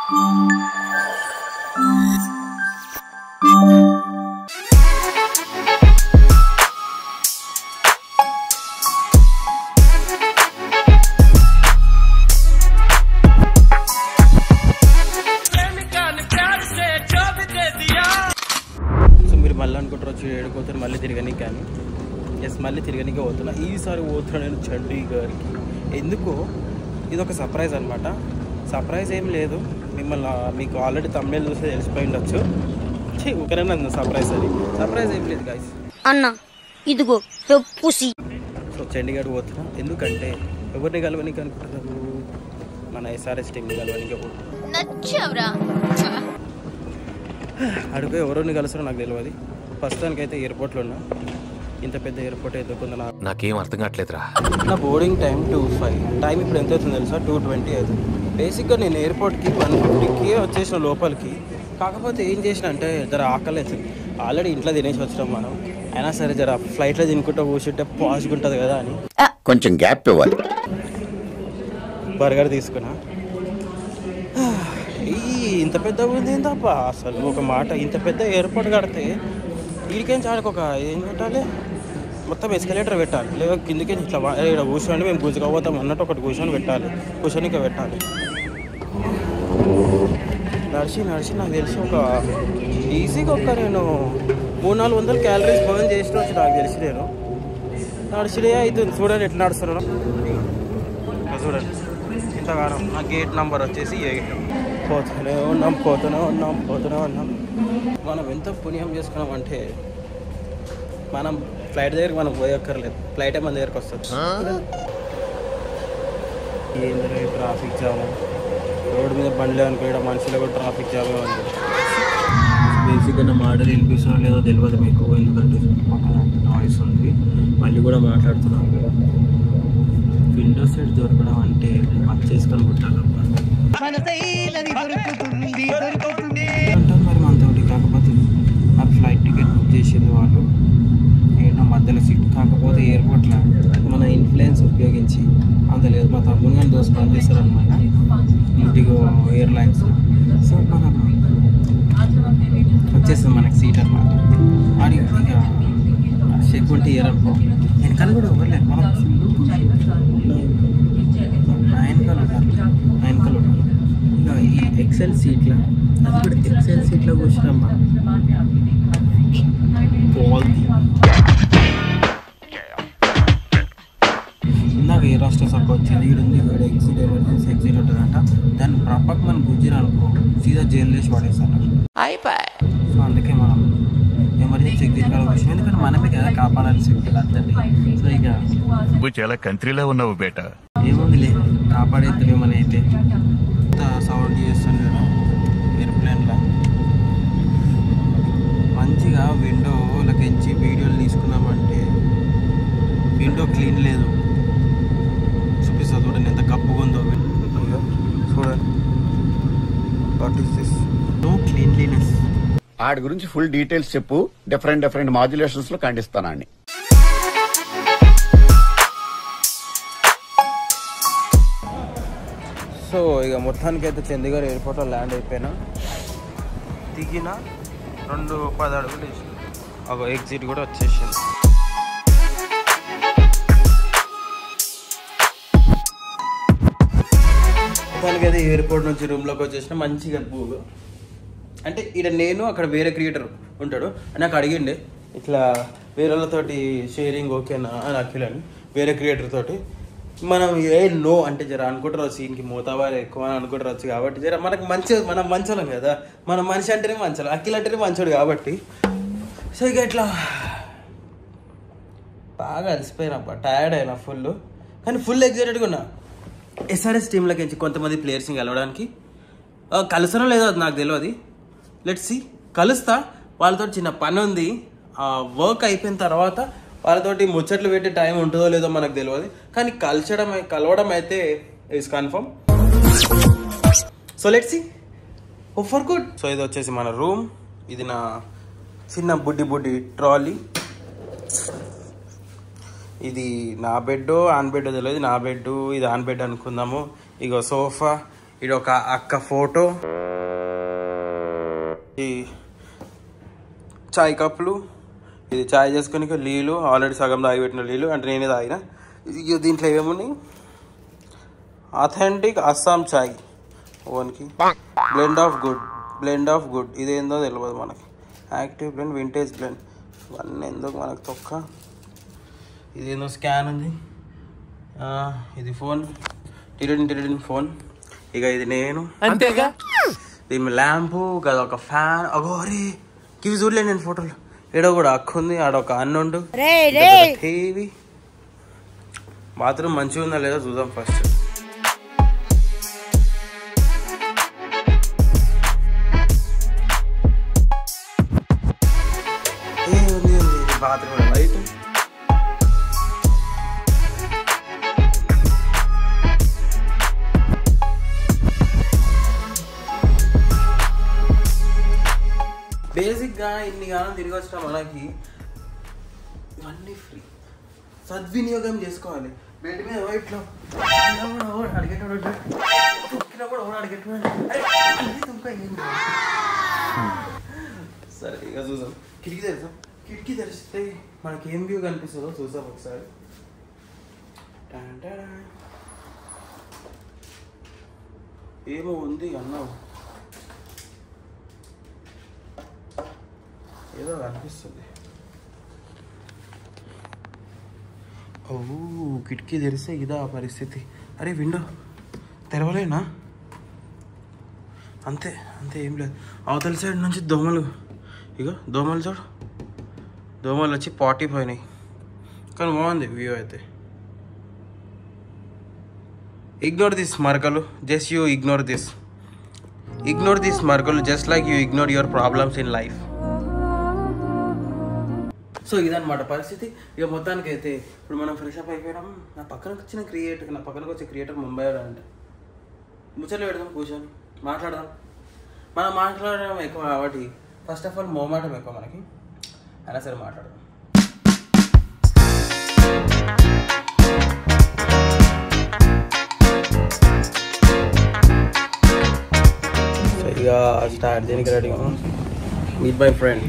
మళ్ళీ అనుకుంటారు వచ్చి ఏడుకోతారు మళ్ళీ తిరగని కానీ మళ్ళీ తిరగనికే పోతున్నా. ఈసారి పోతున్నా నేను చండీగఢ్కి. ఎందుకో ఇది ఒక సర్ప్రైజ్ అనమాట. సర్ప్రైజ్ ఏం లేదు, మిమ్మల్ని మీకు ఆల్రెడీ తమిళ చూస్తే తెలిసిపోయి ఉండొచ్చు. ఒకరైనా సర్ప్రైజ్ అది సర్ప్రైజ్ ఏం లేదు గాయ్స్. అన్న ఇదిగో పుసి. సో చండీగఢ్ పోతున్నా ఎందుకంటే ఎవరిని కలవనికి అనుకుంటున్నారు, మన SRS టీంని కలవనికి అడుగు ఎవరిని కలుస్తారో నాకు తెలియదు. ప్రస్తుతానికి అయితే ఎయిర్పోర్ట్లో ఉన్నా. ఇంత పెద్ద ఎయిర్పోర్ట్ ఎదుర్కొందా నాకేం అర్థం కావట్లేదురా. నా బోర్డింగ్ టైం 2:05. టైం ఇప్పుడు ఎంత అవుతుంది తెలుసా? 2:20 అవుతుంది. బేసిక్గా నేను ఎయిర్పోర్ట్కి 1:50కి వచ్చేసిన లోపలికి. కాకపోతే ఏం చేసిన అంటే జర ఆకలి అవుతుంది. ఆల్రెడీ ఇంట్లో తినేసి వచ్చినాం మనం. అయినా సరే జర ఫ్లైట్లో తినుకుంటూ కూర్చుంటే పాజ్గా ఉంటుంది కదా అని కొంచెం గ్యాప్ ఇవ్వాలి. బర్గర్ తీసుకున్నా. ఇంత పెద్ద ఉంది తప్ప అసలు ఒక మాట. ఇంత పెద్ద ఎయిర్పోర్ట్ కడితే వీడికేం చాడుకోక ఏం పెట్టాలి, మొత్తం ఎస్కలేటర్ పెట్టాలి. లేదా కిందికి ఇట్లా ఇక్కడ కూర్చొని మేము గుంజుకోపోతాం అన్నట్టు ఒకటి కూర్చొని పెట్టాలి, కూర్చొనికే పెట్టాలి. నడిచి నాకు తెలిసి ఒక ఈజీగా నేను 300-400 క్యాలరీస్ బర్న్ చేసిన వచ్చి నాకు తెలిసి. నేను నడిచిడే అవుతుంది. చూడండి ఎట్లా నడుస్తున్నాను. చూడండి ఇంతగానం. నా గేట్ నెంబర్ వచ్చేసి 8. పోతూనే ఉన్నాం. మనం ఎంత పుణ్యం చేసుకున్నామంటే మనం ఫ్లైట్ దగ్గరికి మనం పోయక్కర్లేదు, ఫ్లైటే మన దగ్గరికి వస్తుంది. ఏంటంటే ట్రాఫిక్ జామ్, రోడ్డు మీద బండ్లే అనుకో, ఇక్కడ మనుషులు కూడా ట్రాఫిక్ జామ్ ఉంది. బేసిక్గా నా మాటలు వినిపిస్తున్నా లేదో తెలియదు మీకు, ఎందుకంటే పక్కన నాయిస్ ఉంది. మళ్ళీ కూడా మాట్లాడుతున్నాను. విండో సైడ్ దొరకడం అంటే పచ్చేసుకొని పుట్టాలి అంటారు మరి మనతోటి. కాకపోతే నాకు ఫ్లైట్ టికెట్ బుక్ చేసేది వాళ్ళు, నేను మధ్యలో సీట్. కాకపోతే ఎయిర్పోర్ట్లో మన ఇన్ఫ్లుయెన్స్ ఉపయోగించి అంత లేదు, మా తమ్ముని కానీ దోస్తు పనిచేస్తారు అనమాట ఇండిగో ఎయిర్లైన్స్. సో మనం వచ్చేస్తుంది మనకి సీట్ అనమాట. అది ఇక సెక్యూరిటీ ఇయర్ అనుకో, వెనకాల కూడా ఇవ్వలేదు. మనం 9 ఉంటారు. ఇక ఈ ఎక్సెల్ సీట్లో, అది కూడా ఎక్సెల్ సీట్లో కూర్చున్నామ్మా. ఇందాక ఎయిర్ హోస్టెస్ అక్క వచ్చింది. ఈడుంది ఇక్కడ ఎగ్జిట్, ఎమర్జెన్సీ ఎగ్జిట్ ఉంటుందంట. దాన్ని ప్రపక్ మనం గుజ్జిన అనుకో సీదా జైలు వేసి పడేస్తారు. సో అందుకే మనం ఎమర్జెన్సీ ఎగ్జిట్ కాడ కూర్చున్నాం, ఎందుకంటే మనమే కదా కాపాడాల్సి ఉంటుంది అందరినీ. సో ఇక చాలా కంట్రీలో ఉన్నావు బేట, ఏముందిలే కాపాడేద్దామని అయితే సౌండ్ చేస్తాను కదా ఎయిర్ప్లేన్లో. మంచిగా విండోలకించి వీడియోలు తీసుకున్నామంటే విండో క్లీన్ లేదు. చూపిస్తా చూడండి ఎంత కప్పుగా ఉందో. చూడండి what is this, no cleanliness. వాటి గురించి ఫుల్ డీటెయిల్స్ చెప్పు. డిఫరెంట్ మాడ్యులేషన్స్ లో ఖండిస్తానండి. సో ఇక మొత్తానికి అయితే చండీగఢ్ ఎయిర్పోర్ట్లో ల్యాండ్ అయిపోయినా. దిగిన 2-10 అడుగులు వేసి ఒక ఎగ్జిట్ కూడా వచ్చేసింది. మొత్తానికి అయితే ఎయిర్పోర్ట్ నుంచి రూమ్లోకి వచ్చేసిన. మంచిగా అంటే ఇక్కడ నేను అక్కడ వేరే క్రియేటర్ ఉంటాడు, నాకు అడిగిండే ఇట్లా వేరే వాళ్ళతోటి షేరింగ్ ఓకేనా అని అఖిల్ అని, వేరే క్రియేటర్ తోటి. మనం నో అంటే జర అనుకుంటారు సీన్కి మోతాబారు ఎక్కువ అని అనుకుంటారు వచ్చు. కాబట్టి జర మనకు మనం మంచోళ్ళం కదా, మనం మనిషి అంటేనే మంచోళ్ళం, అఖిల్ అంటేనే మంచోడు కాబట్టి. సో ఇక ఇట్లా బాగా అలసిపోయినప్ప, టైర్డ్ అయినా ఫుల్, కానీ ఫుల్ ఎగ్జైటెడ్గా ఉన్నా. SRS టీంలోకి నుంచి కొంతమంది ప్లేయర్స్ని కలవడానికి. కలుస్తానో లేదో అది నాకు తెలియదు, లెట్స్ సీ. కలుస్తా, వాళ్ళతో చిన్న పని ఉంది. వర్క్ అయిపోయిన తర్వాత వాళ్ళతోటి ముచ్చట్లు పెట్టే టైం ఉంటుందో లేదో మనకు తెలియదు, కానీ కలవడం అయితే is confirm. So let's see, hope for good. So ఇది వచ్చేసి మన రూమ్. ఇది నా చిన్న బుడ్డి ట్రాలీ. ఇది నా బెడ్ ఆన్ బెడ్ తెలియదు, నా బెడ్ ఇది ఆన్ బెడ్ అనుకుందాము. ఇగో సోఫా, ఇది ఒక అక్క ఫోటో, ఈ చాయ్ కప్పులు, ఇది చాయ్ చేసుకొని నీళ్ళు ఆల్రెడీ సగం తాగిపెట్టిన నీళ్ళు అంటే నేనే తాగిన. ఇది దీంట్లో ఏమున్నాయి, అథెంటిక్ అస్సాం చాయ్ ఓన్కి, బ్లెండ్ ఆఫ్ గుడ్ ఇదేందో తెలియదు మనకి, యాక్టివ్ బ్లెండ్, వింటేజ్ బ్లెండ్, ఇవన్నీ ఎందుకు మనకు తొక్క. ఇదేందో స్కాన్ ఉంది, ఇది ఫోన్ టిరెడిన్ ఫోన్. ఇక ఇది నేను అంతేగా, దీని ల్యాంపు కదా, ఒక ఫ్యాన్. అగోరి ఇవి చూడలేదు నేను ఫోటోలు. ఏడో కూడా అక్క ఉంది, ఆడొక అన్నుండు, టీవీ. బాత్రూమ్ మంచిగా ఉందా లేదా చూద్దాం ఫస్ట్. బాత్రూమ్ లైట్, బేసిక్గా ఇన్ని కాలం తిరిగి వచ్చిన మనకి ఇవన్నీ ఫ్రీ, సద్వినియోగం చేసుకోవాలి. బెడ్ మీద ఇట్లా అడిగేటోడు కూడా అడిగేటోడు. సరే ఇక చూసాం, కిటికీ తెరిస్తే మనకి ఏం వ్యూ కనిపిస్తుందో చూసాం ఒకసారి. ఏమో ఉంది అన్నావు, ఏదో కనిపిస్తుంది. ఓ కిటికీ తెరిస్తే ఇదా పరిస్థితి. అరే విండో తెరవలేనా? అంతే ఏం లేదు. అవతల సైడ్ నుంచి దోమలు, ఇగో దోమలు చూడు, దోమలు వచ్చి పాటి పోయినాయి. కానీ బాగుంది వ్యూ అయితే. ఇగ్నోర్ దిస్ మరకలు, జస్ట్ యూ ఇగ్నోర్ దిస్ మరకలు just like you ignore your problems in life. So ఇదన్నమాట పరిస్థితి. ఇక మొత్తానికి అయితే ఇప్పుడు మనం ఫ్రెష్ అప్ అయిపోయినాం. నా పక్కనకు వచ్చే క్రియేటర్ ముంబై అంటే ముచ్చట్లు పెడదాం, కూర్చొని మాట్లాడదాం. మనం మాట్లాడడం ఎక్కువ కాబట్టి ఫస్ట్ ఆఫ్ ఆల్ మోమాటం ఎక్కువ మనకి, అయినా సరే మాట్లాడదాం. ఇక స్టార్ట్ దేనికి ready. Meet my friend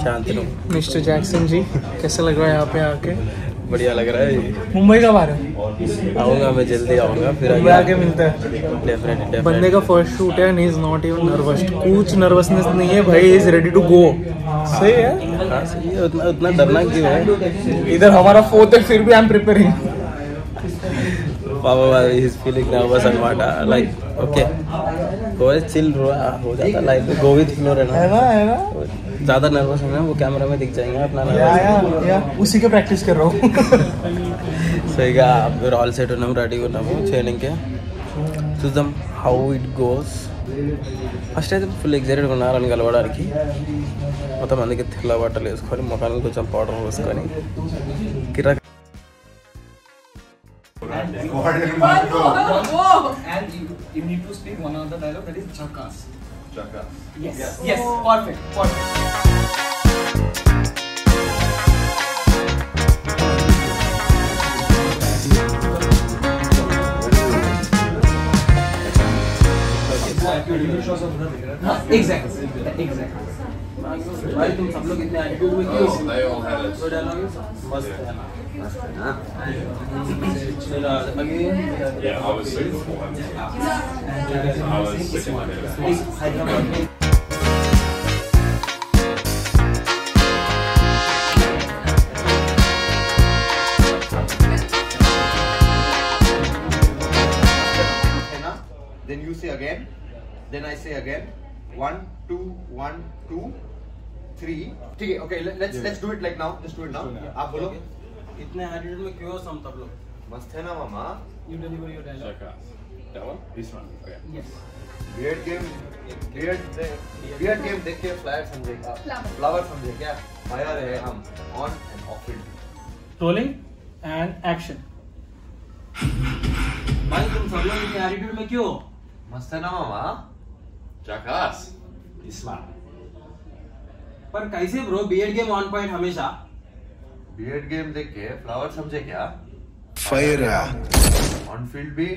Shantanu, mister Jackson ji, कैसा लग रहा है यहाँ पे आके? बढ़िया लग रहा है। मुंबई कब आ रहे हो? आऊँगा मैं, जल्दी आऊँगा, फिर आके मिलते हैं। डेफिनेटली। बंदे का फर्स्ट शूट है and he is not even nervous, कुछ नर्वसनेस नहीं है भाई, he is ready to go। सही है? हाँ सही है। उतना डरना क्यों है? इधर हमारा फोर्थ है, फिर भी आई एम प्रिपेयरिंग। पापा he is feeling nervous and what like okay, go chill हो जाता लाइफ में, go with flow रहना है ना। ज़्यादा नर्वस है ना, वो कैमरा में दिख जाएंगे अपना या उसी के प्रैक्टिस कर रहा हूँ। सही గా మీరు ఆల్ సెట్ ఉన్నాము, రెడీగా ఉన్నాము చేయడానికి. చూద్దాం హౌ ఇట్ గోస్. ఫస్ట్ అయితే ఫుల్ ఎగ్జైటెడ్గా ఉన్నారని కలవడానికి. మొత్తం మందికి తెల్ల బట్టలు వేసుకొని, ముఖానికి కొంచెం పౌడర్ వేసుకొని కిరాక్. And you need to speak one of the dialogue that is jackass. Yes, perfect. Exactly. भाई तुम सब लोग इतने एटीट्यूड में क्यों? तो डायलॉग मस्त है ना, चलो again Yeah, I was sick Hyderabad में Then you say again, then I say again. 1 2 1 2 3. ठीक है, okay, let's do it like now. Let's do it now. आप बोलो. इतने एटीट्यूड में क्यों सब तब लोग? मस्त है ना मामा. you deliver your dialogue. That one? This one? Okay. Yes. Weird game देख के फ्लायर समझेगा, फ्लावर समझे क्या? फायर है हम, on end of field. Rolling and action. भाई तुम सब लोग इतने एटीट्यूड में क्यों? मस्त है ना मामा. Jackass. Islam. पर कैसे ब्रो, बीएड गेम ऑन पॉइंट हमेशा. Weird game देख के फ्लावर समझे क्या? फायर ऑन फील्ड भी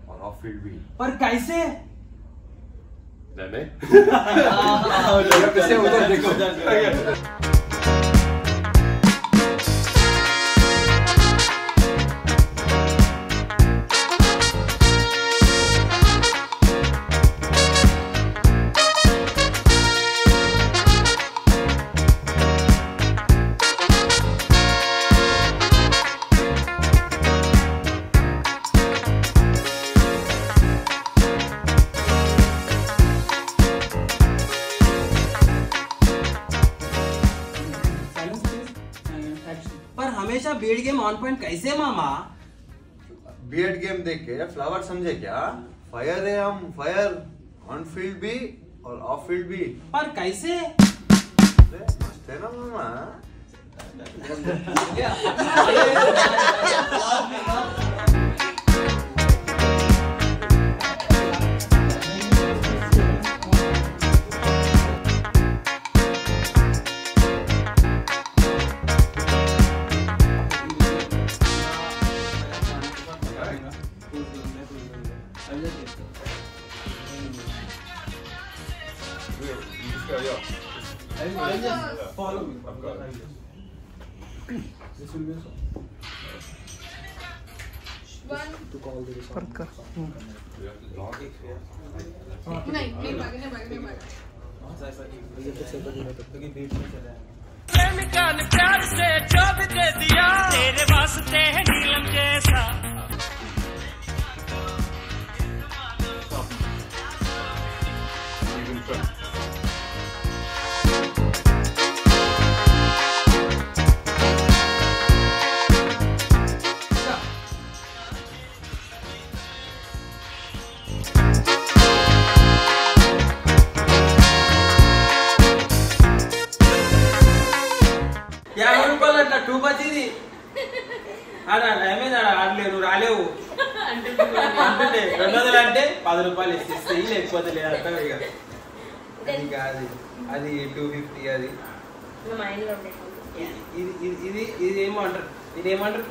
और off-field B. पर कैसे? That name? You have to say उधर देखो. पर हमेशा बीड गेम ऑन पॉइंट कैसे मामा? बीएड गेम देख के फ्लावर समझे क्या? फायर है हम, फायर ऑन फील्ड भी और ऑफ फील्ड भी. पर कैसे? मस्त है ना मामा. Follow me. I've got it. This will be so. To call this परत कर. नहीं भाग. प्रेमिका ने प्यार से जो भी दे दिया तेरे वास्ते है नीलम जैसा. అట్లా టూ పచ్చింది ఆడలేవు రాలేవు అంటుంటే 200 అంటే 10 రూపాయలు ఇస్తే లేకపోతే లేదంటే ఇక అది కాదు, అది 250 అది. ఇది ఏమంటారు, ఇది ఏమంటారు?